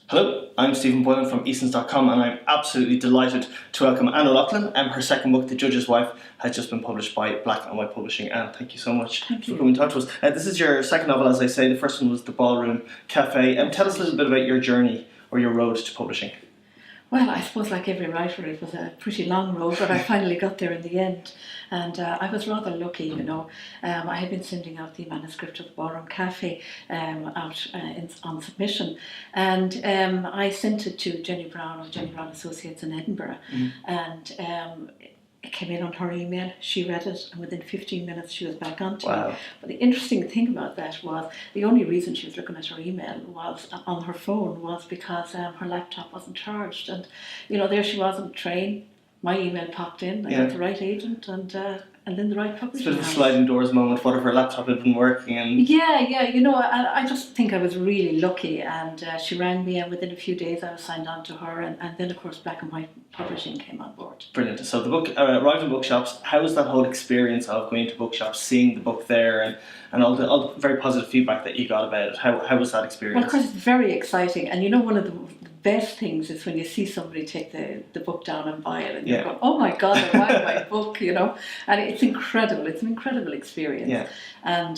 Hello, I'm Stephen Boylan from Easons.com, and I'm absolutely delighted to welcome Anne O'Loughlin. Her second book, The Judge's Wife, has just been published by Black and White Publishing. Anne, thank you so much for coming to talk to us. This is your second novel, as I say. The first one was The Ballroom Cafe. Tell us a little bit about your journey or your road to publishing. Well, I suppose like every writer, it was a pretty long road, but I finally got there in the end. And I was rather lucky, you know. I had been sending out the manuscript of the Ballroom Cafe on submission. And I sent it to Jenny Brown of Jenny Brown Associates in Edinburgh. And it came in on her email, she read it, and within 15 minutes she was back on to me. But the interesting thing about that was the only reason she was looking at her email was on her phone was because her laptop wasn't charged. And, you know, there she was on the train, my email popped in, I got the right agent and then the right publisher. It's a bit of a sliding doors moment. What if her laptop had been working? And Yeah, you know, I just think I was really lucky, and she rang me, and within a few days I was signed on to her, and then of course Black and White Publishing came on board. Brilliant. So the book arrived in bookshops. How was that whole experience of going to bookshops, seeing the book there, and all the very positive feedback that you got about it? How was that experience? Well, of course, it's very exciting, and you know, one of the best things is when you see somebody take the book down and buy it, and you go, oh my God, I buy my book, you know, and it's incredible. It's an incredible experience. Yeah. And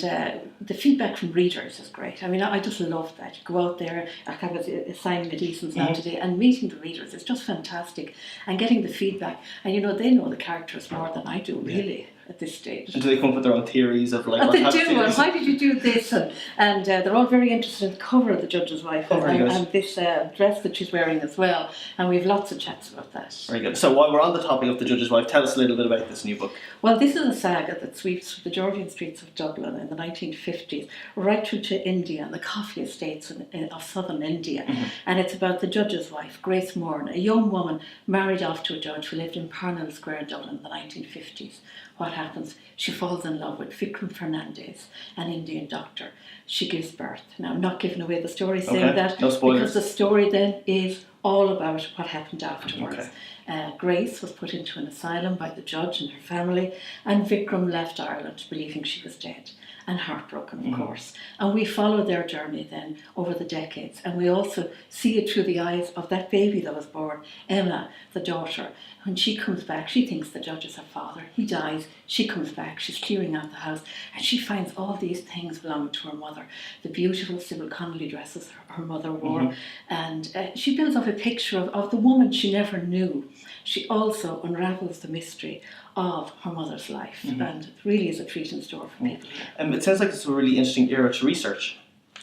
the feedback from readers is great. I mean, I just love that. You go out there, like I was signing at Eason's now today, and meeting the readers is just fantastic, and getting the feedback. And you know, they know the characters more than I do, really. At this stage. And do they come up with their own theories of like? What they do, and why did you do this? And they're all very interested in the cover of The Judge's Wife, and this dress that she's wearing as well. And we have lots of chats about that. Very good. So while we're on the topic of The Judge's Wife, tell us a little bit about this new book. Well, this is a saga that sweeps through the Georgian streets of Dublin in the 1950s, right through to India and the coffee estates of southern India. And it's about the judge's wife, Grace Moran, a young woman married off to a judge who lived in Parnell Square, Dublin in the 1950s. What happens? She falls in love with Vikram Fernandez, an Indian doctor. She gives birth. Now, I'm not giving away the story saying that, no spoilers, because the story then is all about what happened afterwards. Grace was put into an asylum by the judge and her family, and Vikram left Ireland believing she was dead, and heartbroken, of course. And we follow their journey then over the decades, and we also see it through the eyes of that baby that was born, Emma, the daughter. When she comes back, she thinks the judge is her father. He dies. She comes back. She's clearing out the house, and she finds all these things belonging to her mother. The beautiful Sybil Connolly dresses her mother wore, and she builds up a picture of the woman she never knew. She also unravels the mystery of her mother's life, and it really is a treat in store for people here. It sounds like it's a really interesting era to research.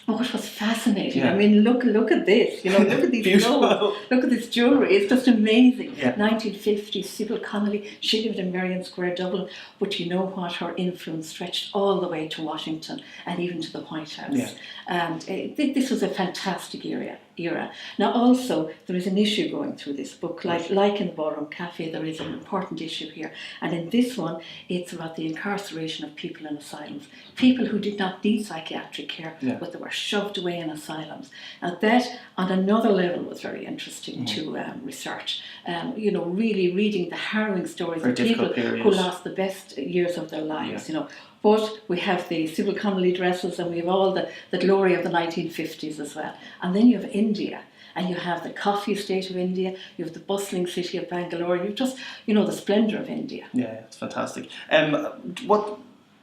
Oh, it was fascinating. I mean, look at this. You know, look at these clothes. Look at this jewellery. It's just amazing. 1950s, Sybil Connolly. She lived in Merrion Square, Dublin. But you know what? Her influence stretched all the way to Washington and even to the White House. And this was a fantastic era. Now, also, there is an issue going through this book. Like in the Ballroom Cafe, there is an important issue here. And in this one, it's about the incarceration of people in asylums. People who did not need psychiatric care, but they were shoved away in asylums. And that, on another level, was very interesting to research. You know, really reading the harrowing stories of people who lost the best years of their lives, you know. But we have the Sybil Connolly dresses, and we have all the glory of the 1950s as well. And then you have India, and you have the coffee estate of India, you have the bustling city of Bangalore, you've just, you know, the splendour of India. Yeah, it's fantastic.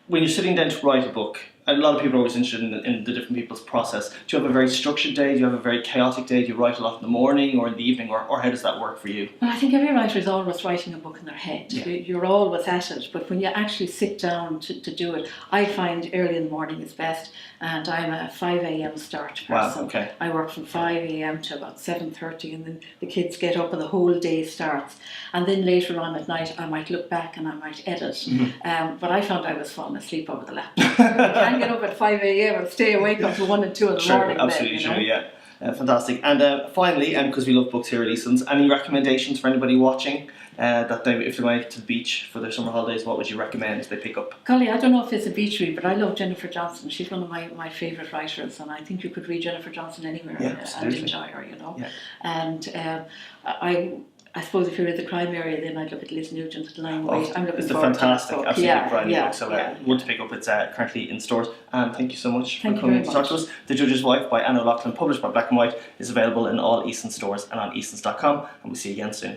When you're sitting down to write a book, a lot of people are always interested in the different people's process. Do you have a very structured day? Do you have a very chaotic day? Do you write a lot in the morning or in the evening? Or how does that work for you? Well, I think every writer is always writing a book in their head. You're always at it. But when you actually sit down to do it, I find early in the morning is best. And I'm a 5 a.m. start person. I work from 5 a.m. to about 7:30, and then the kids get up and the whole day starts. And then later on at night, I might look back and I might edit. But I found I was falling asleep over the laptop. Get up at 5 a.m. and stay awake until 1 and 2 in the morning. Absolutely true, fantastic. And finally, because we love books here at Eason's, any recommendations for anybody watching that if they're going to the beach for their summer holidays, what would you recommend they pick up? Golly, I don't know if it's a beach read, but I love Jennifer Johnson. She's one of my favourite writers, and I think you could read Jennifer Johnson anywhere and enjoy her, you know. And I suppose if you're in the crime area, then I'd look at Liz Nugent's Lying Wait. I'm looking it's a forward fantastic, to absolutely brilliant book. So one to pick up. It's currently in stores. And thank you so much for coming to talk to us. The Judge's Wife by Anne O'Loughlin, published by Black and White, is available in all Eason stores and on easons.com. And we'll see you again soon.